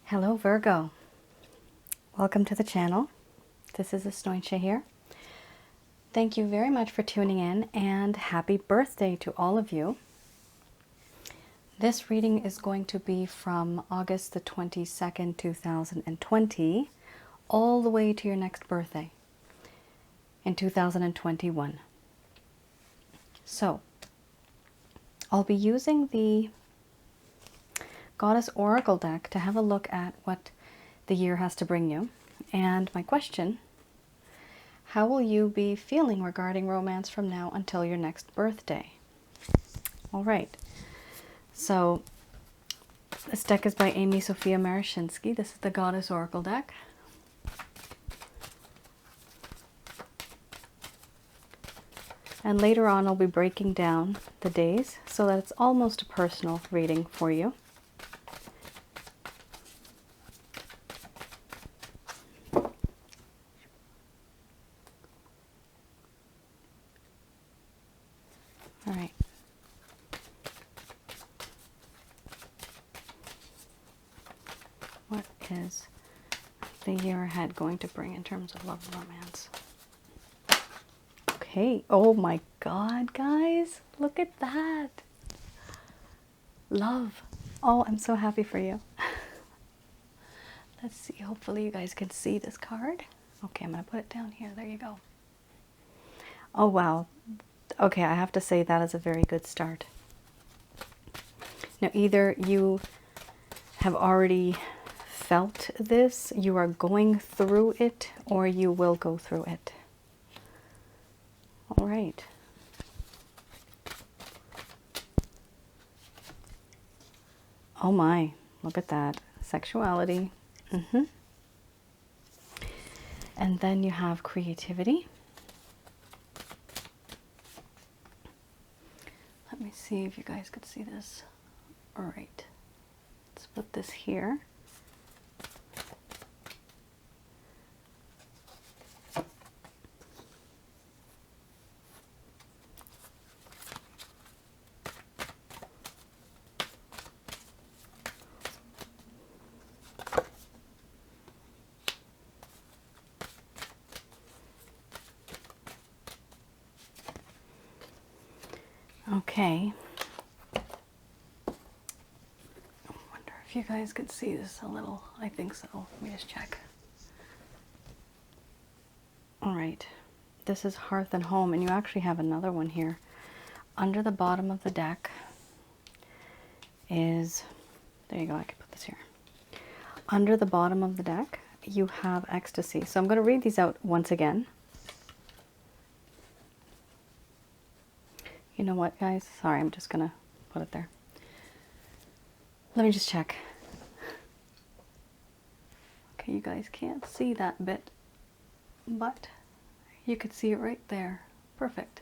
Hello Virgo, welcome to the channel. This is Asnointia here. Thank you very much for tuning in and happy birthday to all of you. This reading is going to be from August the 22nd, 2020 all the way to your next birthday in 2021. So I'll be using the Goddess Oracle deck to have a look at what the year has to bring you. And my question, how will you be feeling regarding romance from now until your next birthday? All right. So this deck is by Amy Sophia Marashinsky. This is the Goddess Oracle deck. And later on, I'll be breaking down the days so that it's almost a personal reading for you. All right. What is the year ahead going to bring in terms of love and romance? Okay. Oh my God, guys. Look at that. Love. Oh, I'm so happy for you. Let's see. Hopefully you guys can see this card. Okay, I'm going to put it down here. There you go. Oh, wow. Okay, I have to say that is a very good start. Now, either you have already felt this, you are going through it, or you will go through it. All right. Oh my, look at that. Sexuality. And then you have creativity. Let me see if you guys could see this. All right. Let's put this here. Okay. I wonder if you guys could see this a little. I think so. Let me just check. All right. This is Hearth and Home, and you actually have another one here. Under the bottom of the deck is, there you go, I can put this here. Under the bottom of the deck, you have ecstasy. So I'm going to read these out once again. You know what, guys? Sorry, I'm just going to put it there. Let me just check. Okay, you guys can't see that bit, but you could see it right there. Perfect.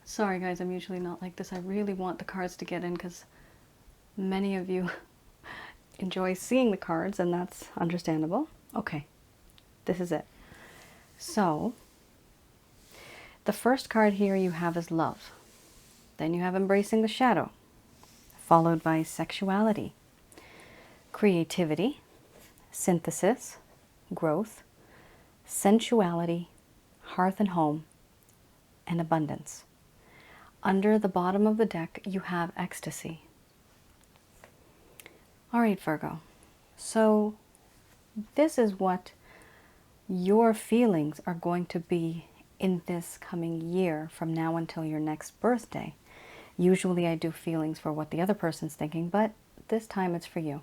Sorry, guys, I'm usually not like this. I really want the cards to get in because many of you enjoy seeing the cards, and that's understandable. Okay, this is it. So the first card here you have is love. Then you have embracing the shadow, followed by sexuality, creativity, synthesis, growth, sensuality, hearth and home, and abundance. Under the bottom of the deck, you have ecstasy. All right, Virgo. So this is what your feelings are going to be in this coming year from now until your next birthday. Usually I do feelings for what the other person's thinking, but this time it's for you.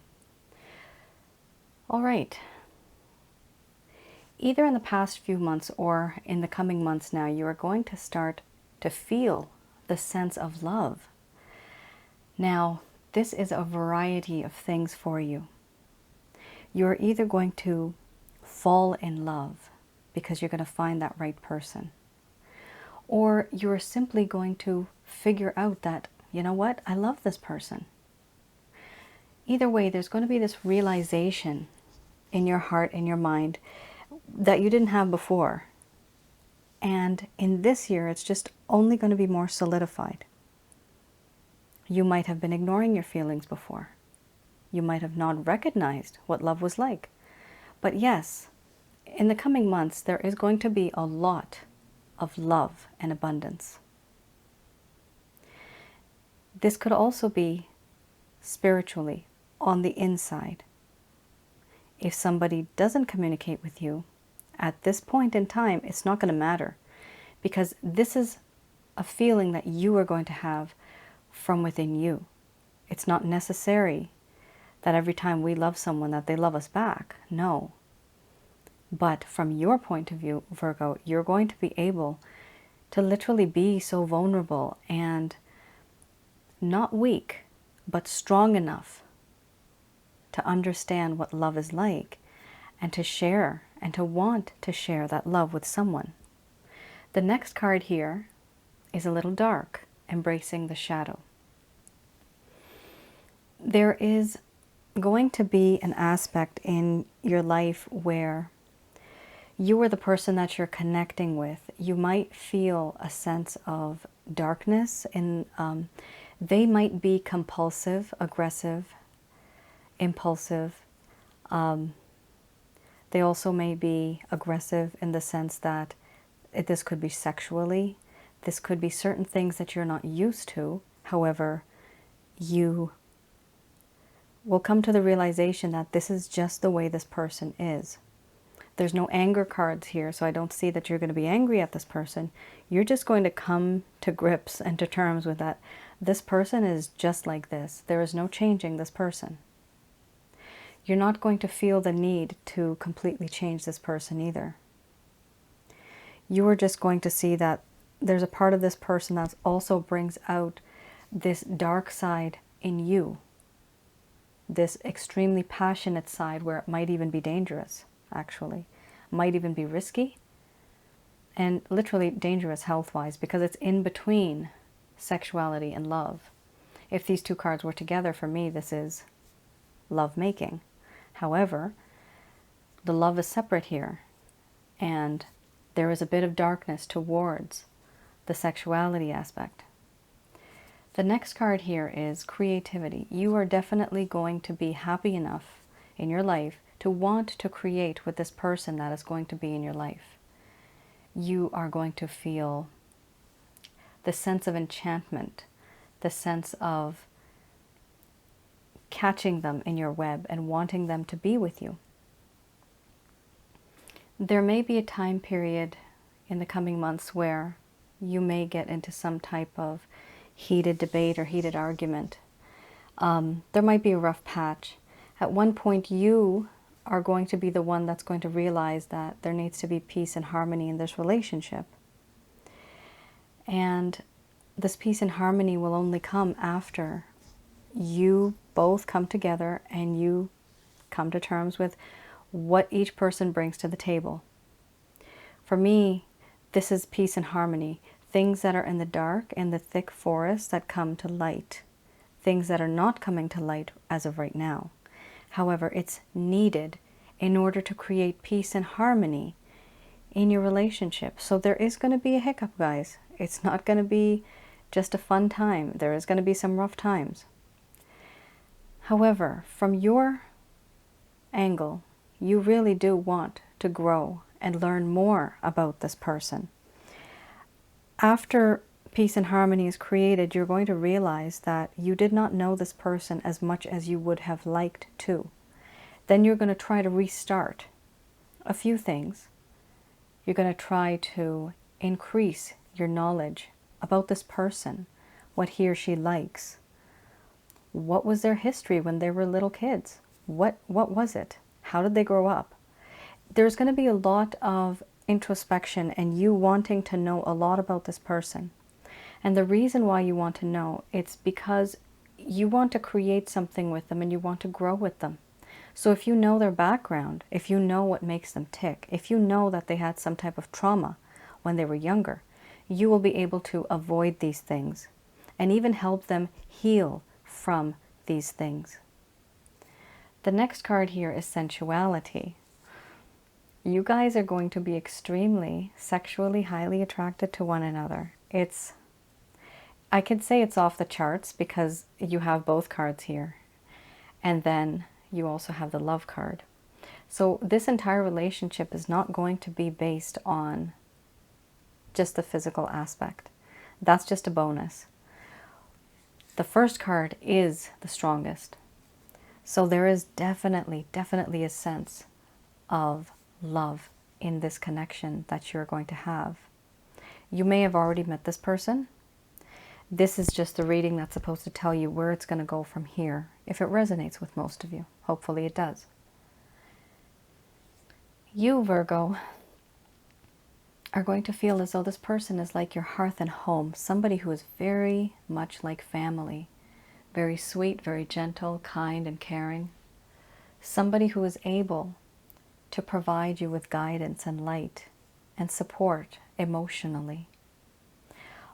All right. Either in the past few months or in the coming months now, you are going to start to feel the sense of love. Now, this is a variety of things for you. You're either going to fall in love because you're going to find that right person, or you're simply going to figure out that, you know what, I love this person. Either way, there's going to be this realization in your heart, in your mind, that you didn't have before. And in this year, it's just only going to be more solidified. You might have been ignoring your feelings before. You might have not recognized what love was like. But yes, in the coming months, there is going to be a lot of love and abundance. This could also be spiritually, on the inside. If somebody doesn't communicate with you, at this point in time, it's not going to matter, because this is a feeling that you are going to have from within you. It's not necessary that every time we love someone that they love us back. No. But from your point of view, Virgo, you're going to be able to literally be so vulnerable and not weak, but strong enough to understand what love is like and to share and to want to share that love with someone. The next card here is a little dark, embracing the shadow. There is going to be an aspect in your life where you are the person that you're connecting with. You might feel a sense of darkness, and they might be compulsive, aggressive, impulsive. They also may be aggressive in the sense that this could be sexually. This could be certain things that you're not used to. However, you will come to the realization that this is just the way this person is. There's no anger cards here, so I don't see that you're going to be angry at this person. You're just going to come to grips and to terms with that. This person is just like this. There is no changing this person. You're not going to feel the need to completely change this person either. You are just going to see that there's a part of this person that also brings out this dark side in you. This extremely passionate side where it might even be dangerous, actually. Might even be risky. And literally dangerous health-wise, because it's in between sexuality and love. If these two cards were together, for me, this is love-making. However, the love is separate here. And there is a bit of darkness towards the sexuality aspect. The next card here is creativity. You are definitely going to be happy enough in your life to want to create with this person that is going to be in your life. You are going to feel the sense of enchantment, the sense of catching them in your web and wanting them to be with you. There may be a time period in the coming months where you may get into some type of heated debate or heated argument. There might be a rough patch. At one point, you are going to be the one that's going to realize that there needs to be peace and harmony in this relationship. And this peace and harmony will only come after you both come together and you come to terms with what each person brings to the table. For me, this is peace and harmony. Things that are in the dark and the thick forest that come to light. Things that are not coming to light as of right now. However, it's needed in order to create peace and harmony in your relationship. So there is going to be a hiccup, guys. It's not going to be just a fun time. There is going to be some rough times. However, from your angle, you really do want to grow and learn more about this person. After peace and harmony is created, you're going to realize that you did not know this person as much as you would have liked to. Then you're going to try to restart a few things. You're going to try to increase your knowledge about this person, what he or she likes. What was their history when they were little kids? What was it? How did they grow up? There's going to be a lot of introspection and you wanting to know a lot about this person. And the reason why you want to know, it's because you want to create something with them and you want to grow with them. So if you know their background, if you know what makes them tick, if you know that they had some type of trauma when they were younger, you will be able to avoid these things and even help them heal from these things. The next card here is sensuality. You guys are going to be extremely sexually highly attracted to one another. It's I could say it's off the charts because you have both cards here. And then you also have the love card. So this entire relationship is not going to be based on just the physical aspect. That's just a bonus. The first card is the strongest. So there is definitely a sense of love in this connection that you're going to have. You may have already met this person. This is just the reading that's supposed to tell you where it's going to go from here, if it resonates with most of you. Hopefully it does. You, Virgo, are going to feel as though this person is like your hearth and home, somebody who is very much like family, very sweet, very gentle, kind, and caring. Somebody who is able to provide you with guidance and light and support emotionally.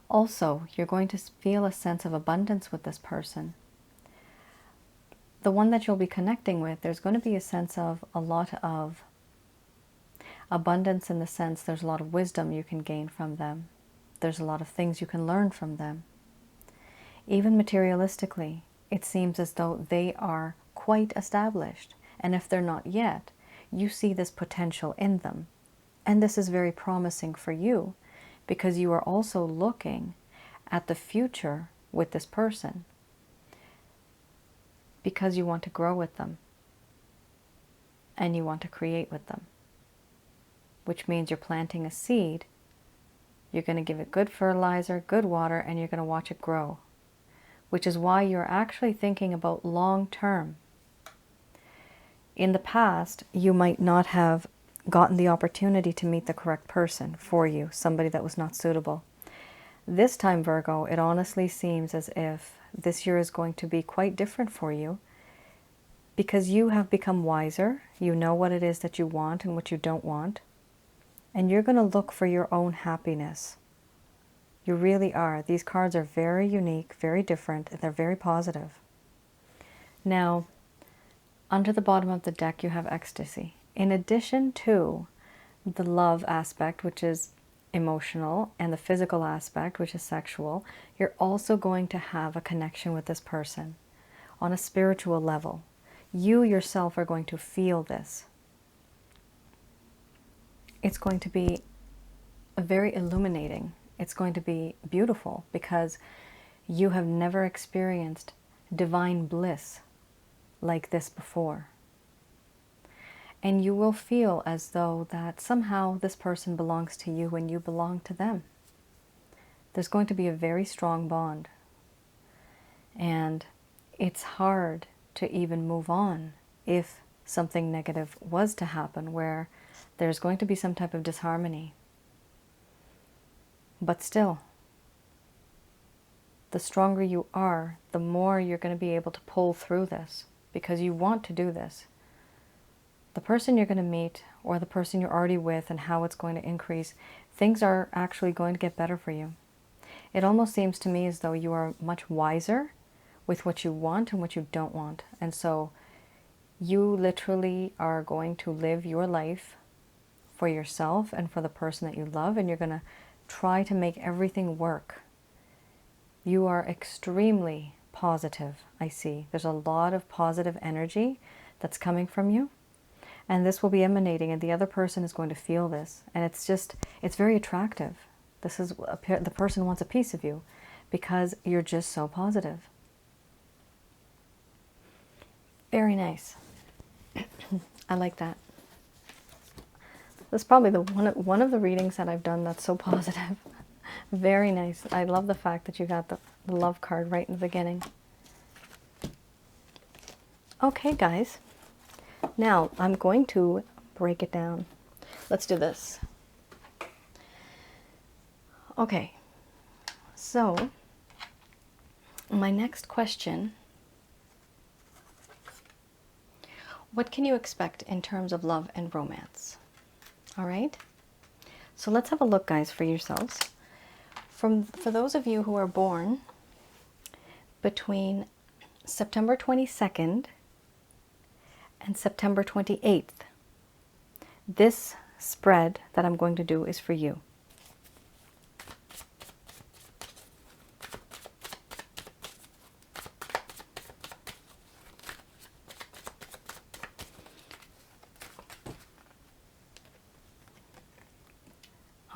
Also, you're going to feel a sense of abundance with this person. The one that you'll be connecting with, there's going to be a sense of a lot of abundance, in the sense there's a lot of wisdom you can gain from them. There's a lot of things you can learn from them. Even materialistically, it seems as though they are quite established. And if they're not yet, you see this potential in them. And this is very promising for you, because you are also looking at the future with this person, because you want to grow with them and you want to create with them, which means you're planting a seed. You're going to give it good fertilizer, good water, and you're going to watch it grow, which is why you're actually thinking about long term. In the past, you might not have gotten the opportunity to meet the correct person for you, somebody that was not suitable. This time, Virgo, it honestly seems as if this year is going to be quite different for you, because you have become wiser. You know what it is that you want and what you don't want. And you're going to look for your own happiness. You really are. These cards are very unique, very different, and they're very positive. Now, under the bottom of the deck, you have ecstasy. In addition to the love aspect, which is emotional, and the physical aspect, which is sexual, you're also going to have a connection with this person on a spiritual level. You yourself are going to feel this. It's going to be very illuminating. It's going to be beautiful, because you have never experienced divine bliss like this before. And you will feel as though that somehow this person belongs to you and you belong to them. There's going to be a very strong bond. And it's hard to even move on if something negative was to happen, where there's going to be some type of disharmony. But still, the stronger you are, the more you're going to be able to pull through this, because you want to do this. The person you're going to meet, or the person you're already with, and how it's going to increase, things are actually going to get better for you. It almost seems to me as though you are much wiser with what you want and what you don't want. And so you literally are going to live your life for yourself and for the person that you love, and you're going to try to make everything work. You are extremely positive, I see. There's a lot of positive energy that's coming from you. And this will be emanating, and the other person is going to feel this. And it's very attractive. This is, the person wants a piece of you because you're just so positive. Very nice. I like that. That's probably one of the readings that I've done that's so positive. Very nice. I love the fact that you got the love card right in the beginning. Okay, guys. Now, I'm going to break it down. Let's do this. Okay, so my next question, what can you expect in terms of love and romance? All right, so let's have a look, guys, for yourselves. For those of you who are born between September 22nd and September 28th, this spread that I'm going to do is for you.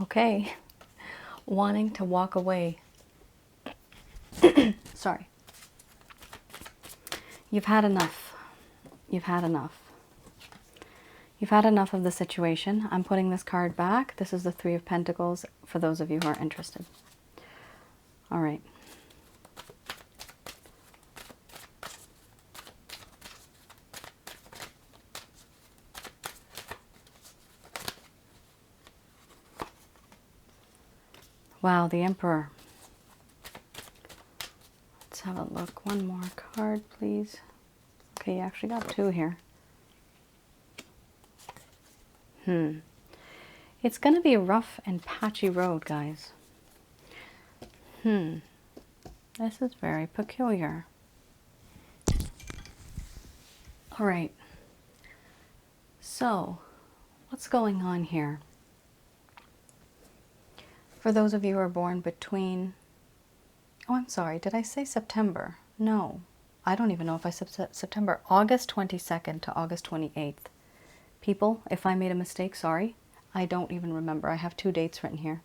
Okay. Wanting to walk away. Sorry. You've had enough. You've had enough. You've had enough of the situation. I'm putting this card back. This is the Three of Pentacles for those of you who are interested. All right. Wow, the Emperor. Let's have a look. One more card, please. Okay, you actually got two here. It's going to be a rough and patchy road, guys. This is very peculiar. All right. So, what's going on here? For those of you who are born between... Oh, I'm sorry. Did I say September? No. I don't even know if I said September. August 22nd to August 28th. People, if I made a mistake, sorry. I don't even remember. I have two dates written here.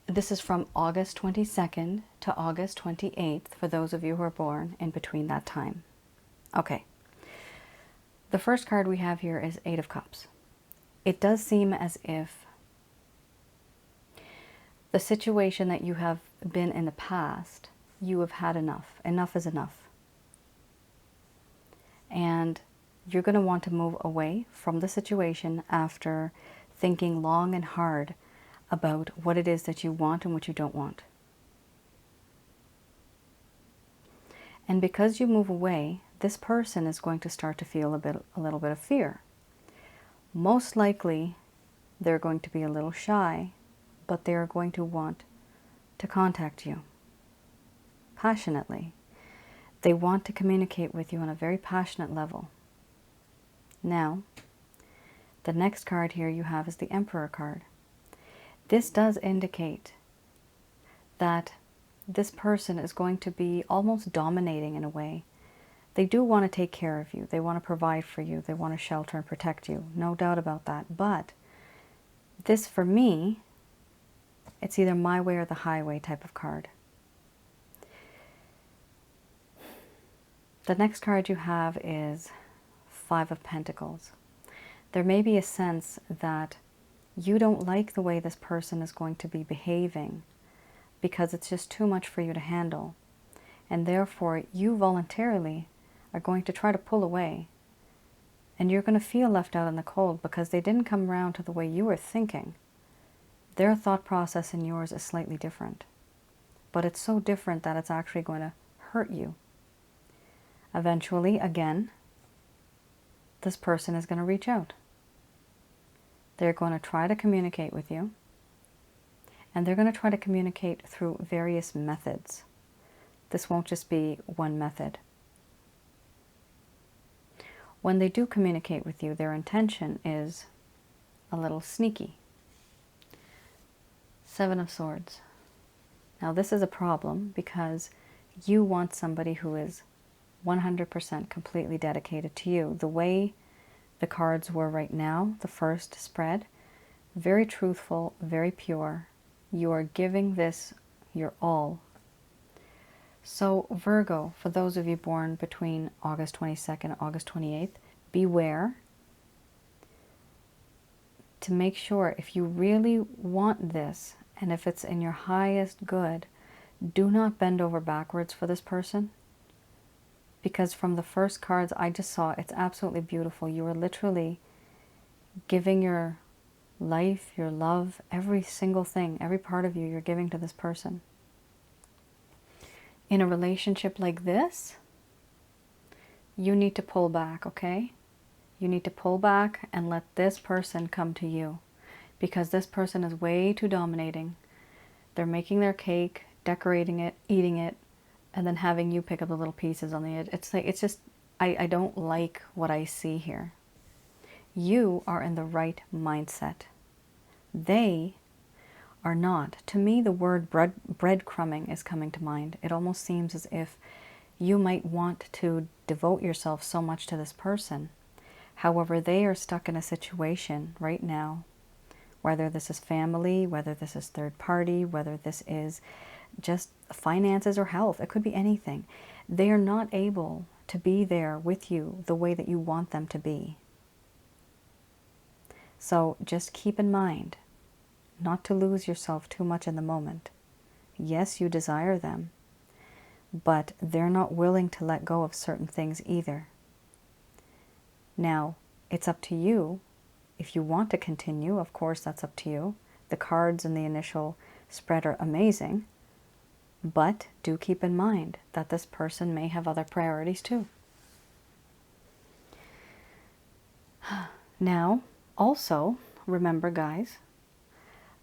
This is from August 22nd to August 28th for those of you who are born in between that time. Okay. The first card we have here is Eight of Cups. It does seem as if the situation that you have been in the past, you have had enough. Enough is enough. And you're going to want to move away from the situation after thinking long and hard about what it is that you want and what you don't want. And because you move away, this person is going to start to feel a little bit of fear. Most likely, they're going to be a little shy, but they are going to want to contact you passionately. They want to communicate with you on a very passionate level. Now, the next card here you have is the Emperor card. This does indicate that this person is going to be almost dominating in a way. They do want to take care of you. They want to provide for you. They want to shelter and protect you. No doubt about that. But this, for me, it's either my way or the highway type of card. The next card you have is Five of Pentacles. There may be a sense that you don't like the way this person is going to be behaving because it's just too much for you to handle. And therefore, you voluntarily are going to try to pull away. And you're going to feel left out in the cold because they didn't come around to the way you were thinking. Their thought process and yours is slightly different. But it's so different that it's actually going to hurt you. Eventually, again, this person is going to reach out. They're going to try to communicate with you. And they're going to try to communicate through various methods. This won't just be one method. When they do communicate with you, their intention is a little sneaky. Seven of Swords. Now this is a problem because you want somebody who is 100% completely dedicated to you. The way the cards were right now, the first spread, very truthful, very pure. You are giving this your all. So Virgo, for those of you born between August 22nd and August 28th, beware to make sure if you really want this and if it's in your highest good, do not bend over backwards for this person. Because from the first cards I just saw, it's absolutely beautiful. You are literally giving your life, your love, every single thing, every part of you, you're giving to this person. In a relationship like this, you need to pull back, okay? You need to pull back and let this person come to you. Because this person is way too dominating. They're making their cake, decorating it, eating it, and then having you pick up the little pieces on the edge. It's like, it's just, I don't like what I see here. You are in the right mindset. They are not. To me, the word breadcrumbing is coming to mind. It almost seems as if you might want to devote yourself so much to this person. However, they are stuck in a situation right now whether this is family, whether this is third party, whether this is just finances or health. It could be anything. They are not able to be there with you the way that you want them to be. So just keep in mind not to lose yourself too much in the moment. Yes, you desire them, but they're not willing to let go of certain things either. Now, it's up to you. If you want to continue, of course, that's up to you. The cards in the initial spread are amazing, but do keep in mind that this person may have other priorities too. Now, also, remember, guys,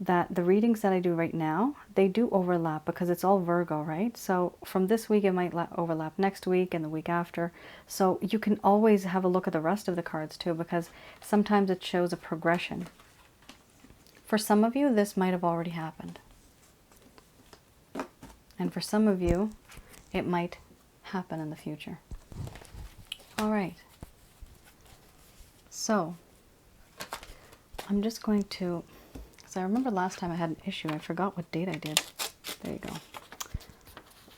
that the readings that I do right now, they do overlap because it's all Virgo, right? So from this week, it might overlap next week and the week after. So you can always have a look at the rest of the cards too, because sometimes it shows a progression. For some of you, this might have already happened. And for some of you, it might happen in the future. All right. So I'm just going to, because I remember last time I had an issue. I forgot what date I did. There you go.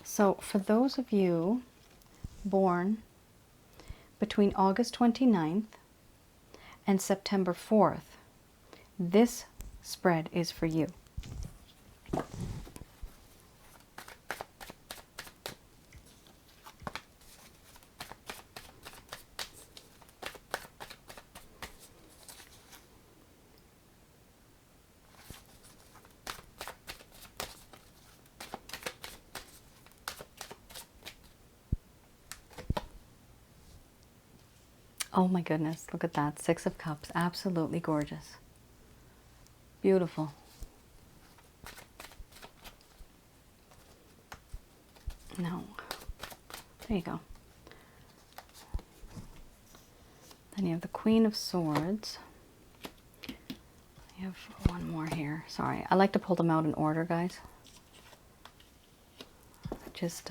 So for those of you born between August 29th and September 4th, this spread is for you. Oh my goodness, look at that. Six of Cups. Absolutely gorgeous. Beautiful. No. There you go. Then you have the Queen of Swords. You have one more here. Sorry, I like to pull them out in order, guys. Just,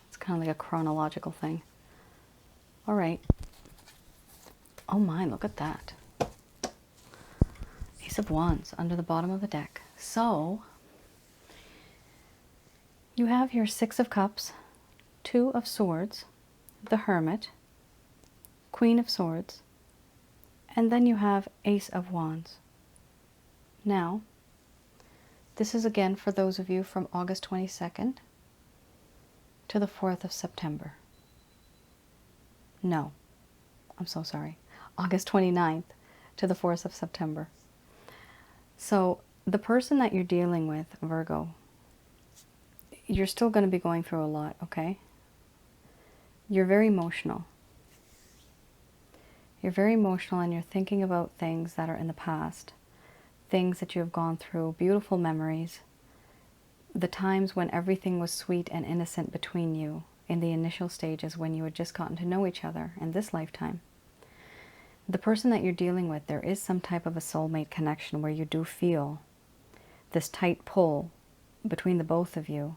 it's kind of like a chronological thing. All right. Oh my, look at that. Ace of Wands under the bottom of the deck. So, you have your Six of Cups, Two of Swords, the Hermit, Queen of Swords, and then you have Ace of Wands. Now, this is again for those of you from August 22nd to the 4th of September. No, I'm so sorry. August 29th to the 4th of September. So the person that you're dealing with, Virgo, you're still going to be going through a lot, okay? You're very emotional. You're very emotional and you're thinking about things that are in the past, things that you have gone through, beautiful memories, the times when everything was sweet and innocent between you in the initial stages when you had just gotten to know each other in this lifetime. The person that you're dealing with, there is some type of a soulmate connection where you do feel this tight pull between the both of you.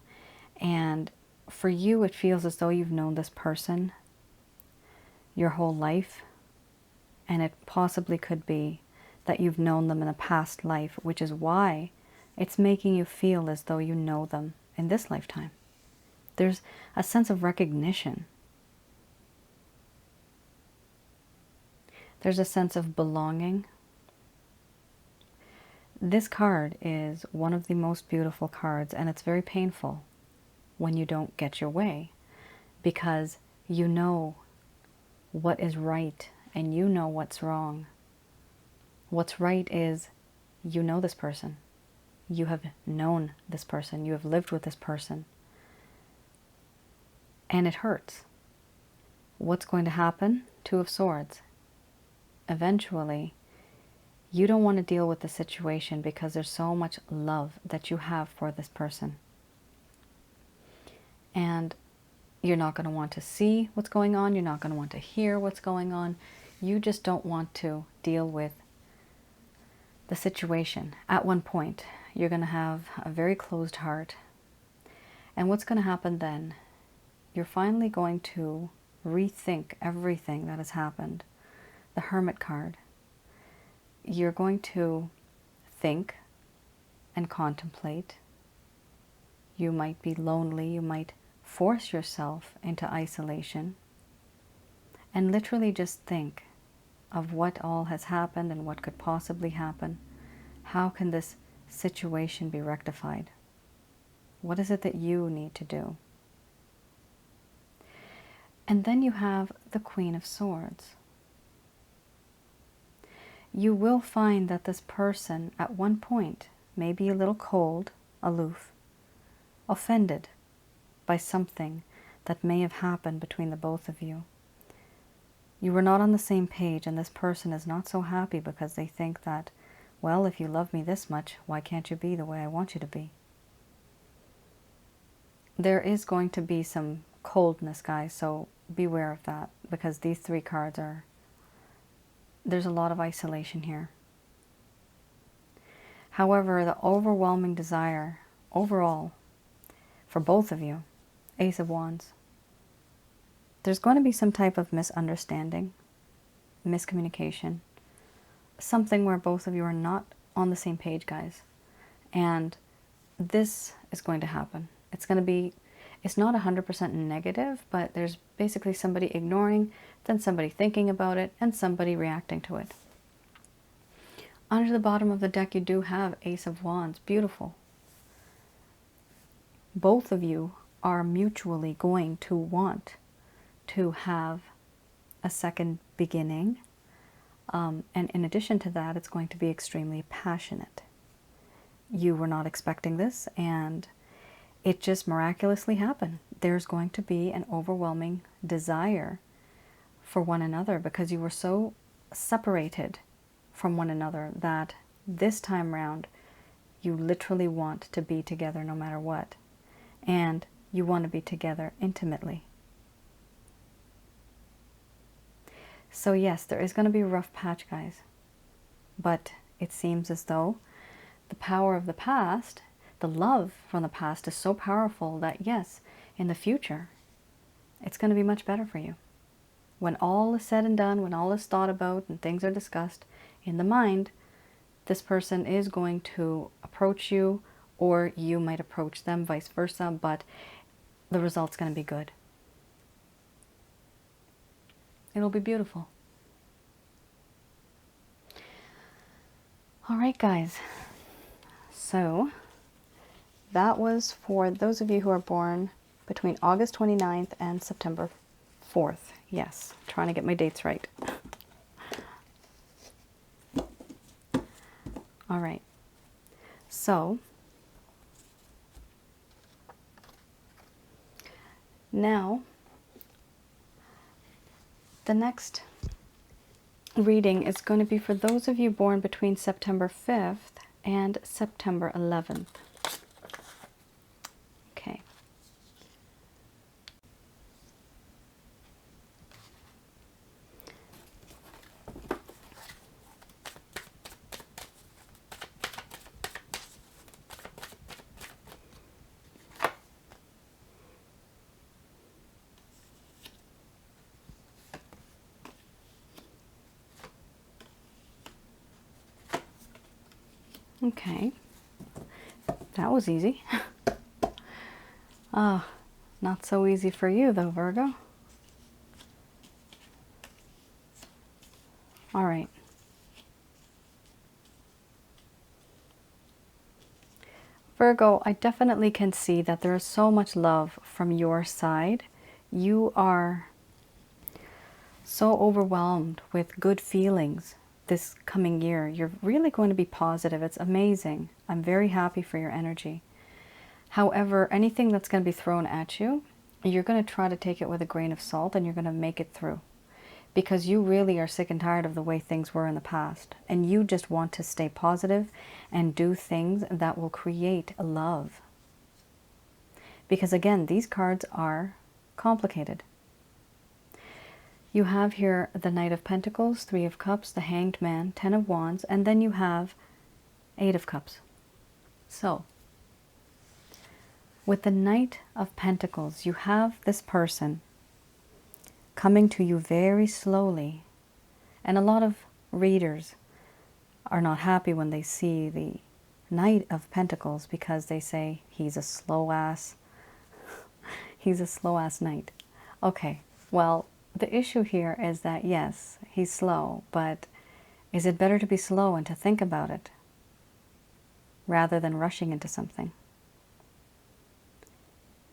And for you, it feels as though you've known this person your whole life. And it possibly could be that you've known them in a past life, which is why it's making you feel as though you know them in this lifetime. There's a sense of recognition. There's a sense of belonging. This card is one of the most beautiful cards, and it's very painful when you don't get your way, because you know what is right and you know what's wrong. What's right is you know this person. You have known this person. You have lived with this person. And it hurts. What's going to happen? Two of Swords. Eventually, you don't want to deal with the situation because there's so much love that you have for this person. And you're not going to want to see what's going on. You're not going to want to hear what's going on. You just don't want to deal with the situation. At one point, you're going to have a very closed heart. And what's going to happen then? You're finally going to rethink everything that has happened. The Hermit card. You're going to think and contemplate. You might be lonely. You might force yourself into isolation and literally just think of what all has happened and what could possibly happen. How can this situation be rectified? What is it that you need to do? And then you have the Queen of Swords. You will find that this person at one point may be a little cold, aloof, offended by something that may have happened between the both of you. You were not on the same page, and this person is not so happy because they think that, well, if you love me this much, why can't you be the way I want you to be? There is going to be some coldness, guys, so beware of that, because these three cards are, there's a lot of isolation here. However, the overwhelming desire overall for both of you, Ace of Wands, there's going to be some type of misunderstanding, miscommunication, something where both of you are not on the same page, guys. And this is going to happen. It's going to be, it's not 100% negative, but there's basically somebody ignoring, then somebody thinking about it, and somebody reacting to it. Under the bottom of the deck, you do have Ace of Wands. Beautiful. Both of you are mutually going to want to have a second beginning. And in addition to that, it's going to be extremely passionate. You were not expecting this, and it just miraculously happened. There's going to be an overwhelming desire for one another because you were so separated from one another that this time round you literally want to be together no matter what. And you want to be together intimately. So yes, there is going to be a rough patch, guys. But it seems as though the power of the past, the love from the past is so powerful that yes, in the future, it's going to be much better for you. When all is said and done, when all is thought about and things are discussed in the mind, this person is going to approach you, or you might approach them, vice versa, but the result's going to be good. It'll be beautiful. All right, guys. So that was for those of you who are born between August 29th and September 4th. Yes, trying to get my dates right. All right. So now the next reading is going to be for those of you born between September 5th and September 11th. Okay. Okay, that was easy. Not so easy for you though, Virgo. All right. Virgo, I definitely can see that there is so much love from your side. You are so overwhelmed with good feelings this coming year. You're really going to be positive. It's amazing. I'm very happy for your energy. However, anything that's going to be thrown at you, you're going to try to take it with a grain of salt, and you're going to make it through. Because you really are sick and tired of the way things were in the past. And you just want to stay positive and do things that will create love. Because again, these cards are complicated. You have here the Knight of Pentacles, Three of Cups, the Hanged Man, Ten of Wands, and then you have Eight of Cups. So, with the Knight of Pentacles, you have this person coming to you very slowly. And a lot of readers are not happy when they see the Knight of Pentacles, because they say he's a slow ass. He's a slow ass knight. Okay, well, the issue here is that yes, he's slow, but is it better to be slow and to think about it rather than rushing into something?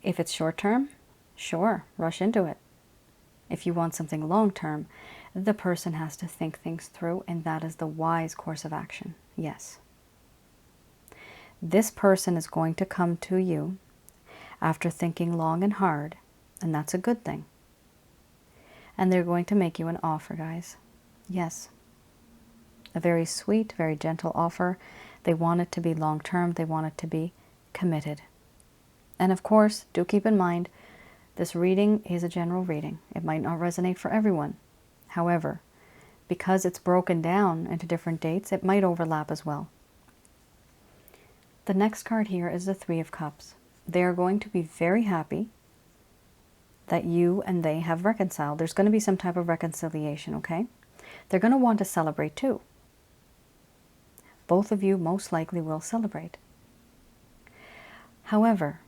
If it's short term, sure, rush into it. If you want something long term, the person has to think things through, and that is the wise course of action. Yes. This person is going to come to you after thinking long and hard, and that's a good thing. And they're going to make you an offer, guys. Yes. A very sweet, very gentle offer. They want it to be long term. They want it to be committed. And of course, do keep in mind, this reading is a general reading. It might not resonate for everyone. However, because it's broken down into different dates, it might overlap as well. The next card here is the Three of Cups. They are going to be very happy that you and they have reconciled. There's going to be some type of reconciliation, okay? They're going to want to celebrate too. Both of you most likely will celebrate. However,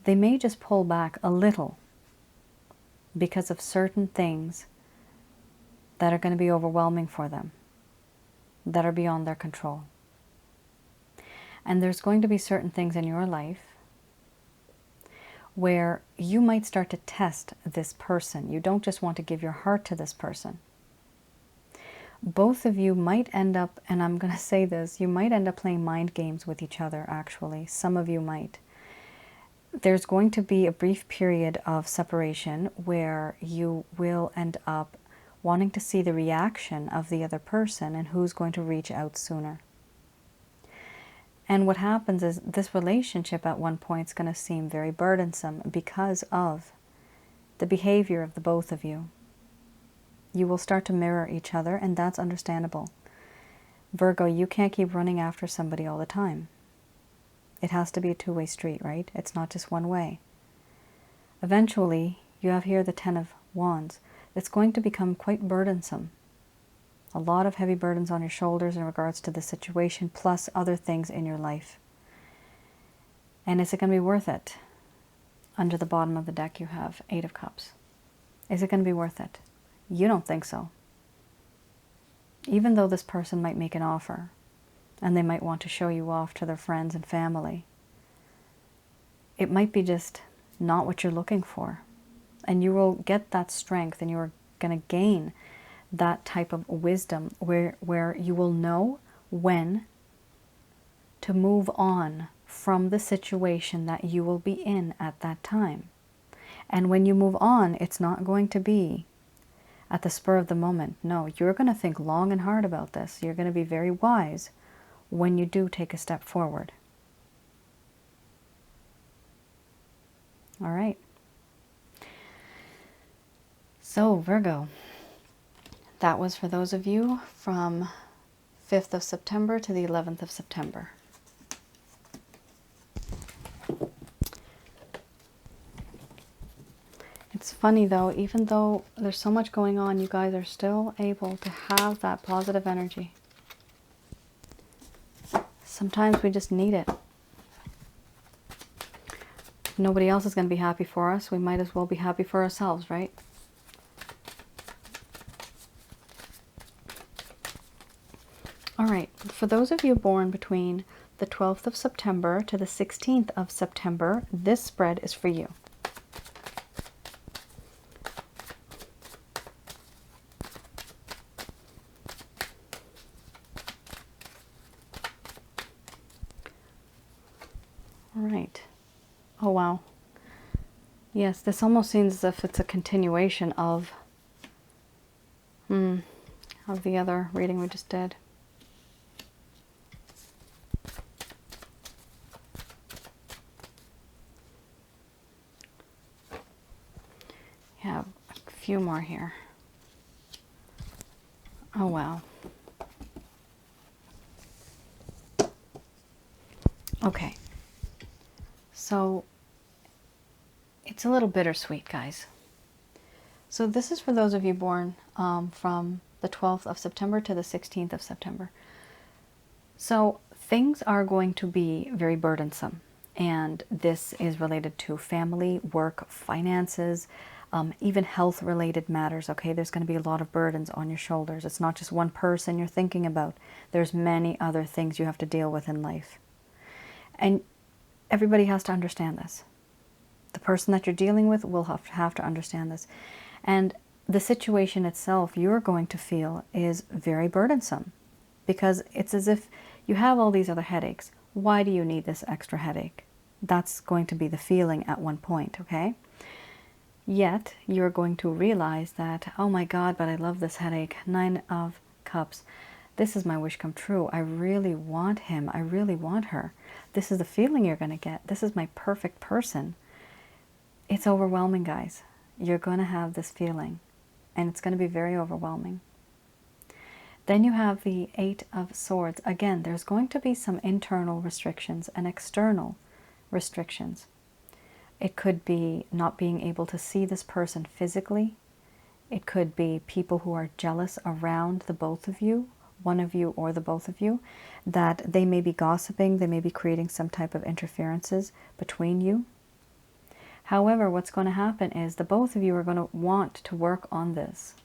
they may just pull back a little because of certain things that are going to be overwhelming for them, that are beyond their control. And there's going to be certain things in your life where you might start to test this person. You don't just want to give your heart to this person. Both of you might end up, and I'm going to say this, you might end up playing mind games with each other, actually. Some of you might. There's going to be a brief period of separation where you will end up wanting to see the reaction of the other person and who's going to reach out sooner. And what happens is this relationship at one point is going to seem very burdensome because of the behavior of the both of you. You will start to mirror each other, and that's understandable. Virgo, you can't keep running after somebody all the time. It has to be a two-way street, right? It's not just one way. Eventually, you have here the Ten of Wands. It's going to become quite burdensome. A lot of heavy burdens on your shoulders in regards to the situation, plus other things in your life. And is it going to be worth it? Under the bottom of the deck, you have Eight of Cups. Is it going to be worth it? You don't think so. Even though this person might make an offer, and they might want to show you off to their friends and family, it might be just not what you're looking for. And you will get that strength, and you're going to gain that type of wisdom where you will know when to move on from the situation that you will be in at that time. And when you move on, it's not going to be at the spur of the moment. No, you're going to think long and hard about this. You're going to be very wise when you do take a step forward. All right. So, Virgo, that was for those of you from 5th of September to the 11th of September. It's funny though, even though there's so much going on, you guys are still able to have that positive energy. Sometimes we just need it. If nobody else is going to be happy for us, we might as well be happy for ourselves, right? All right, for those of you born between the 12th of September to the 16th of September, this spread is for you. All right. Oh, wow. Yes, this almost seems as if it's a continuation of the other reading we just did. Yeah, a few more here. Oh, wow. Okay. So, it's a little bittersweet, guys. So this is for those of you born from the 12th of September to the 16th of September. So things are going to be very burdensome. And this is related to family, work, finances, even health-related matters, okay? There's going to be a lot of burdens on your shoulders. It's not just one person you're thinking about. There's many other things you have to deal with in life. And everybody has to understand this. The person that you're dealing with will have to understand this. And the situation itself you're going to feel is very burdensome, because it's as if you have all these other headaches. Why do you need this extra headache? That's going to be the feeling at one point, okay? Yet, you're going to realize that, oh my God, but I love this headache. 9 of Cups. This is my wish come true. I really want him. I really want her. This is the feeling you're going to get. This is my perfect person. It's overwhelming, guys. You're going to have this feeling, and it's going to be very overwhelming. Then you have the 8 of Swords. Again, there's going to be some internal restrictions and external restrictions. It could be not being able to see this person physically. It could be people who are jealous around the both of you, one of you or the both of you, that they may be gossiping, they may be creating some type of interferences between you. However, what's going to happen is the both of you are going to want to work on this.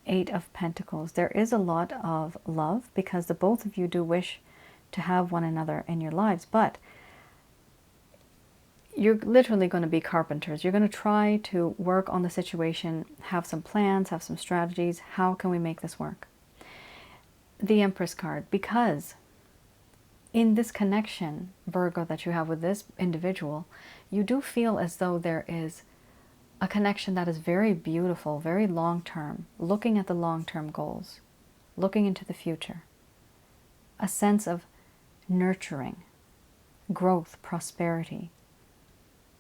8 of Pentacles. There is a lot of love because the both of you do wish to have one another in your lives, but you're literally going to be carpenters. You're going to try to work on the situation, have some plans, have some strategies. How can we make this work? The Empress card, because in this connection, Virgo, that you have with this individual, you do feel as though there is a connection that is very beautiful, very long-term, looking at the long-term goals, looking into the future. A sense of nurturing, growth, prosperity,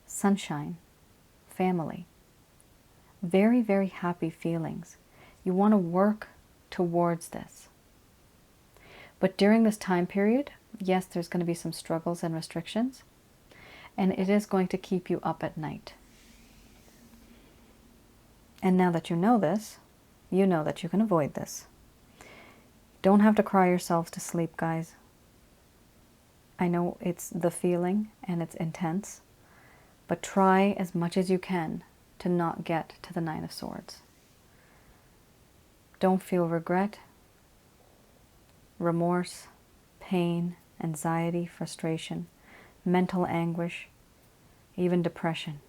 sunshine, family. Very, very happy feelings. You want to work towards this. But during this time period, yes, there's going to be some struggles and restrictions, and it is going to keep you up at night. And now that you know this, you know that you can avoid this. Don't have to cry yourselves to sleep, guys. I know it's the feeling and it's intense, but try as much as you can to not get to the 9 of Swords. Don't feel regret, remorse, pain, anxiety, frustration, mental anguish, even depression,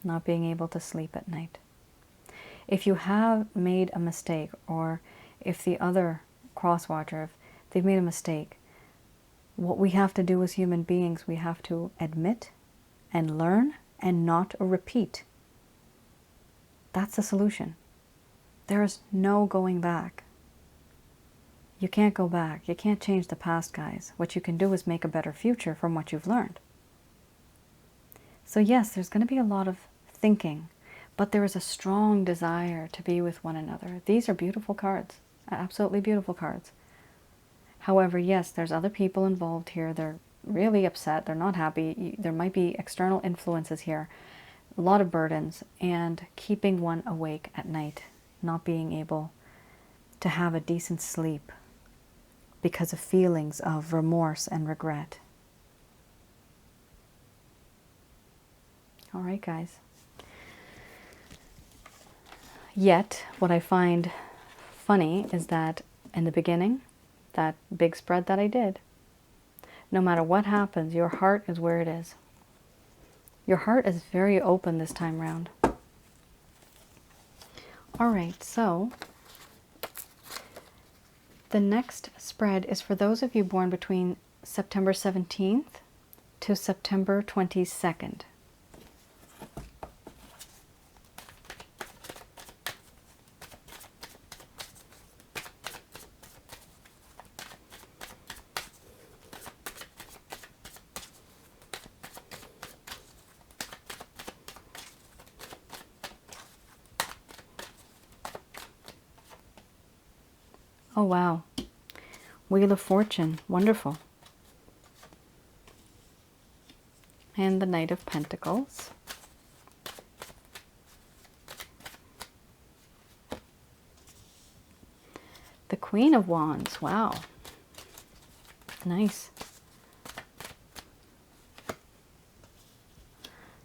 not being able to sleep at night. If you have made a mistake, or if the other cross-watcher, if they've made a mistake, what we have to do as human beings, we have to admit and learn and not repeat. That's the solution. There is no going back. You can't go back. You can't change the past, guys. What you can do is make a better future from what you've learned. So yes, there's going to be a lot of thinking, but there is a strong desire to be with one another. These are beautiful cards, absolutely beautiful cards. However, yes, there's other people involved here. They're really upset. They're not happy. There might be external influences here, a lot of burdens, and keeping one awake at night, not being able to have a decent sleep because of feelings of remorse and regret. All right, guys. Yet, what I find funny is that in the beginning, that big spread that I did, no matter what happens, your heart is where it is. Your heart is very open this time round. All right, so the next spread is for those of you born between September 17th to September 22nd. Oh, wow. Wheel of Fortune. Wonderful. And the Knight of Pentacles. Queen of Wands. Wow. Nice.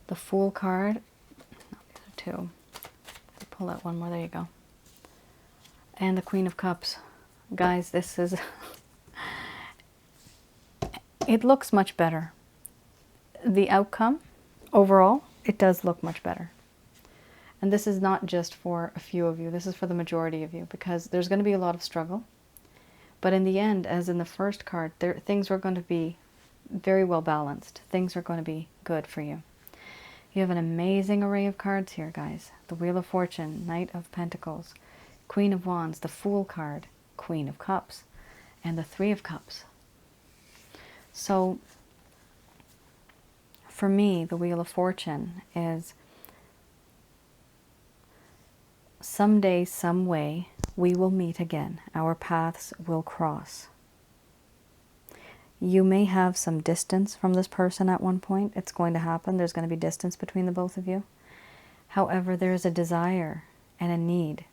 The Fool card. No, these are two. Pull out one more. There you go. And the Queen of Cups. Guys, this is... it looks much better. The outcome, overall, it does look much better. And this is not just for a few of you. This is for the majority of you, because there's going to be a lot of struggle. But in the end, as in the first card, things are going to be very well balanced. Things are going to be good for you. You have an amazing array of cards here, guys. The Wheel of Fortune, Knight of Pentacles, Queen of Wands, the Fool card, Queen of Cups, and the Three of Cups. So, for me, the Wheel of Fortune is someday, some way, we will meet again. Our paths will cross. You may have some distance from this person at one point. It's going to happen. There's going to be distance between the both of you. However, there is a desire and a need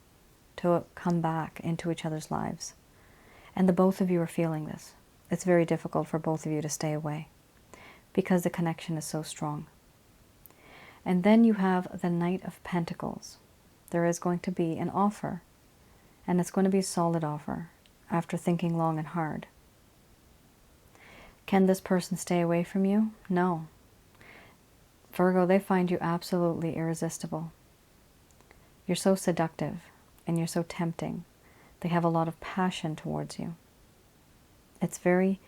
to come back into each other's lives. And the both of you are feeling this. It's very difficult for both of you to stay away because the connection is so strong. And then you have the Knight of Pentacles. There is going to be an offer, and it's going to be a solid offer after thinking long and hard. Can this person stay away from you? No. Virgo, they find you absolutely irresistible. You're so seductive and you're so tempting. They have a lot of passion towards you. It's very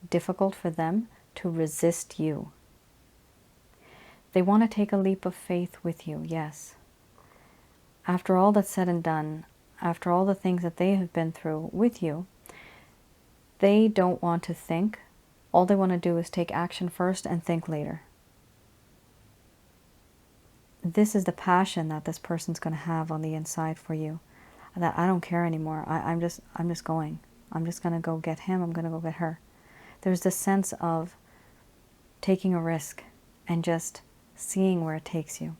difficult for them to resist you. They want to take a leap of faith with you, yes. After all that's said and done, after all the things that they have been through with you, they don't want to think. All they want to do is take action first and think later. This is the passion that this person's going to have on the inside for you. That I don't care anymore. I'm just going. I'm just going to go get him. I'm going to go get her. There's this sense of taking a risk and just seeing where it takes you.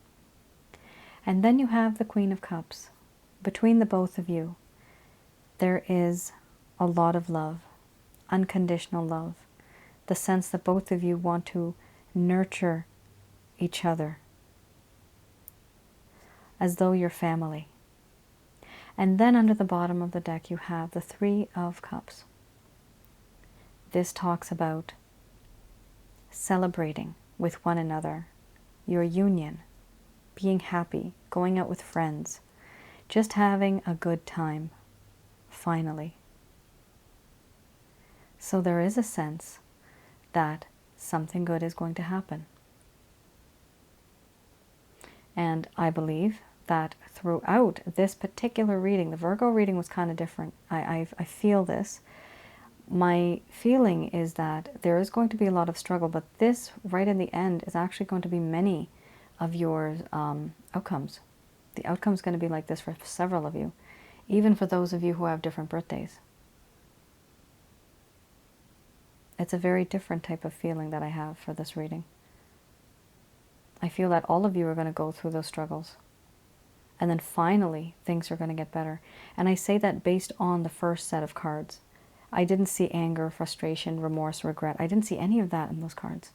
And then you have the Queen of Cups. Between the both of you, there is a lot of love, unconditional love. The sense that both of you want to nurture each other as though you're family. And then under the bottom of the deck you have the Three of Cups. This talks about celebrating with one another, your union, being happy, going out with friends, just having a good time, finally. So there is a sense that something good is going to happen. And I believe that throughout this particular reading, the Virgo reading was kind of different. I feel this. My feeling is that there is going to be a lot of struggle, but this right in the end is actually going to be many of your outcomes. The outcome is going to be like this for several of you, even for those of you who have different birthdays. It's a very different type of feeling that I have for this reading. I feel that all of you are going to go through those struggles. And then finally, things are going to get better. And I say that based on the first set of cards. I didn't see anger, frustration, remorse, regret. I didn't see any of that in those cards.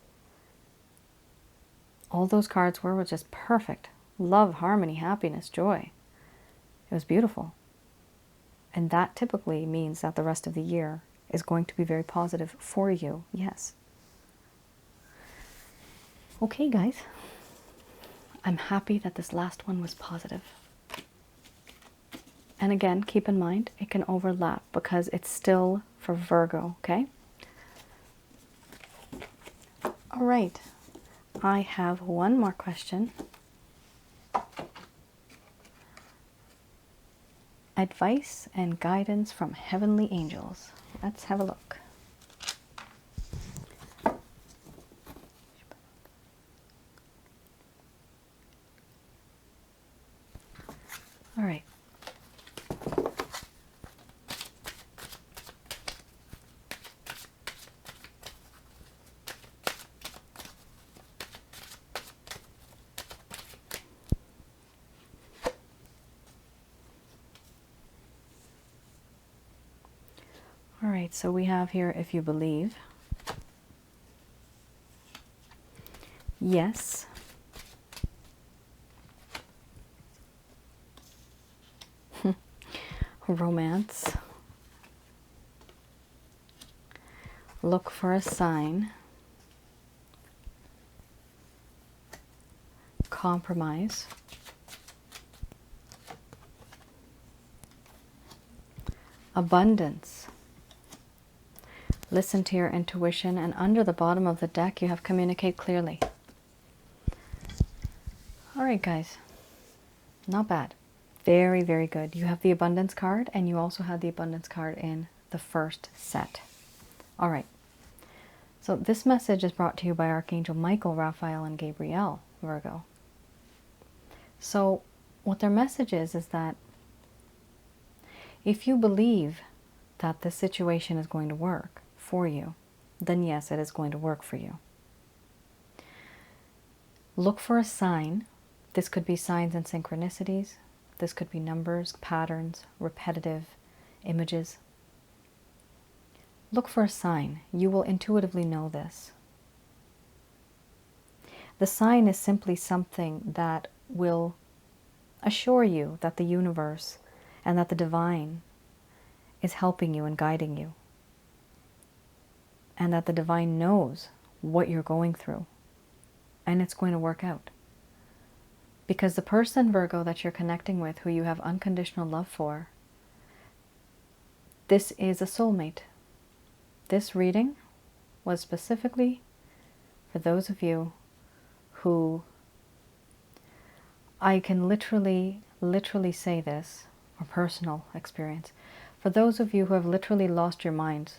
All those cards were just perfect. Love, harmony, happiness, joy. It was beautiful. And that typically means that the rest of the year is going to be very positive for you. Yes. Okay, guys. I'm happy that this last one was positive. And again, keep in mind, it can overlap because it's still for Virgo, okay? All right. I have one more question. Advice and guidance from heavenly angels. Let's have a look. All right. All right, so we have here, if you believe. Yes. Romance. Look for a sign. Compromise. Abundance. Listen to your intuition, and under the bottom of the deck you have communicate clearly. All right, guys. Not bad. Very, very good. You have the abundance card, and you also had the abundance card in the first set. All right. So this message is brought to you by Archangel Michael, Raphael, and Gabriel, Virgo. So what their message is that if you believe that this situation is going to work for you, then yes, it is going to work for you. Look for a sign. This could be signs and synchronicities. This could be numbers, patterns, repetitive images. Look for a sign. You will intuitively know this. The sign is simply something that will assure you that the universe and that the divine is helping you and guiding you, and that the divine knows what you're going through, and it's going to work out. Because the person, Virgo, that you're connecting with, who you have unconditional love for, this is a soulmate. This reading was specifically for those of you who, I can literally say this from personal experience, for those of you who have literally lost your minds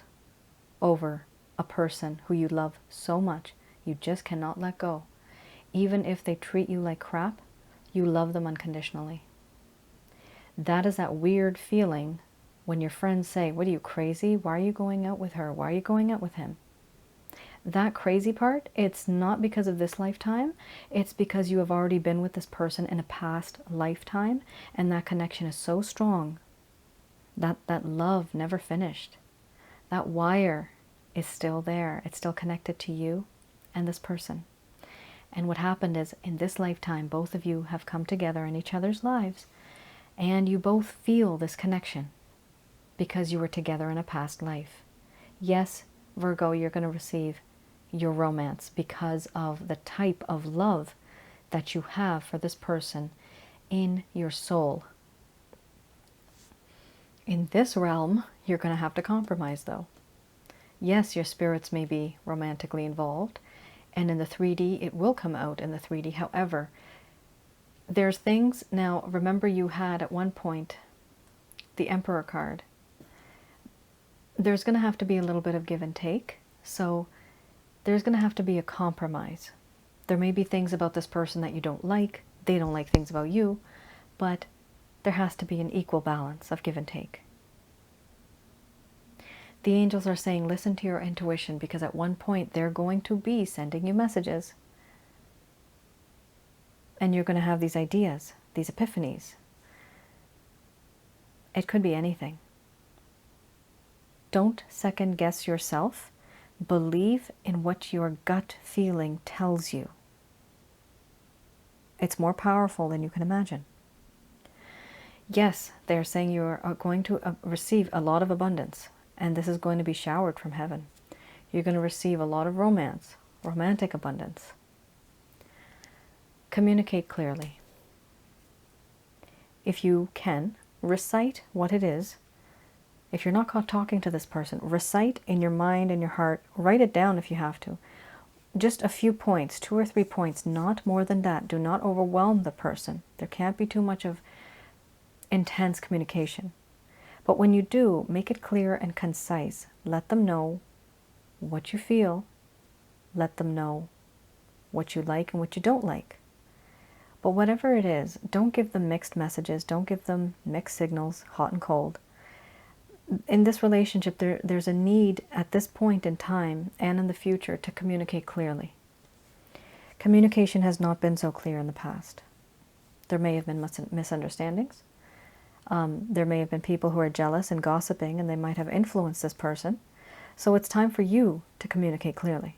over a person who you love so much, you just cannot let go. Even if they treat you like crap, you love them unconditionally. That is that weird feeling when your friends say, "What are you, crazy? Why are you going out with her? Why are you going out with him?" That crazy part, it's not because of this lifetime. It's because you have already been with this person in a past lifetime, and that connection is so strong that that love never finished. That wire is still there. It's still connected to you and this person. And what happened is, in this lifetime, both of you have come together in each other's lives, and you both feel this connection because you were together in a past life. Yes, Virgo, you're going to receive your romance because of the type of love that you have for this person in your soul. In this realm, you're going to have to compromise, though. Yes, your spirits may be romantically involved, and in the 3D, it will come out in the 3D. However, there's things, now remember you had at one point the Emperor card. There's going to have to be a little bit of give and take. So there's going to have to be a compromise. There may be things about this person that you don't like. They don't like things about you. But there has to be an equal balance of give and take. The angels are saying, listen to your intuition, because at one point they're going to be sending you messages. And you're going to have these ideas, these epiphanies. It could be anything. Don't second guess yourself. Believe in what your gut feeling tells you. It's more powerful than you can imagine. Yes, they're saying you are going to receive a lot of abundance, and this is going to be showered from heaven. You're going to receive a lot of romance, romantic abundance. Communicate clearly. If you can, recite what it is. If you're not caught talking to this person, recite in your mind and your heart. Write it down if you have to. Just a few points, 2 or 3 points, not more than that. Do not overwhelm the person. There can't be too much of intense communication. But when you do, make it clear and concise. Let them know what you feel. Let them know what you like and what you don't like. But whatever it is, don't give them mixed messages. Don't give them mixed signals, hot and cold. In this relationship, there's a need at this point in time and in the future to communicate clearly. Communication has not been so clear in the past. There may have been misunderstandings. There may have been people who are jealous and gossiping, and they might have influenced this person. So it's time for you to communicate clearly.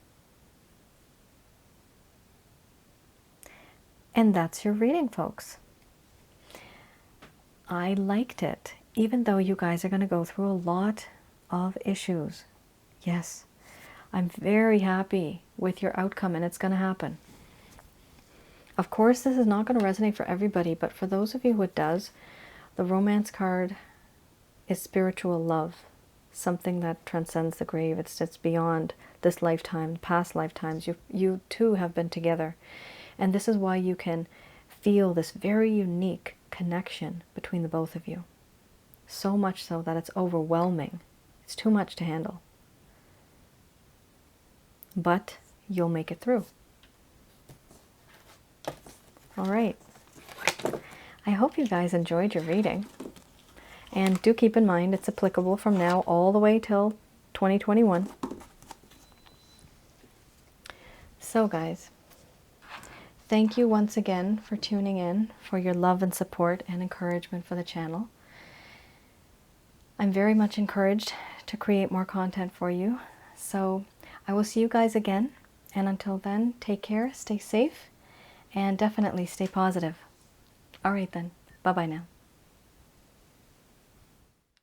And that's your reading, folks. I liked it, even though you guys are going to go through a lot of issues. Yes, I'm very happy with your outcome, and it's going to happen. Of course, this is not going to resonate for everybody, but for those of you who it does, the romance card is spiritual love, something that transcends the grave. It's beyond this lifetime, past lifetimes. You two have been together. And this is why you can feel this very unique connection between the both of you. So much so that it's overwhelming. It's too much to handle. But you'll make it through. All right. I hope you guys enjoyed your reading. And do keep in mind it's applicable from now all the way till 2021. So guys, thank you once again for tuning in, for your love and support and encouragement for the channel. I'm very much encouraged to create more content for you. So I will see you guys again. And until then, take care, stay safe, and definitely stay positive. All right then. Bye-bye now.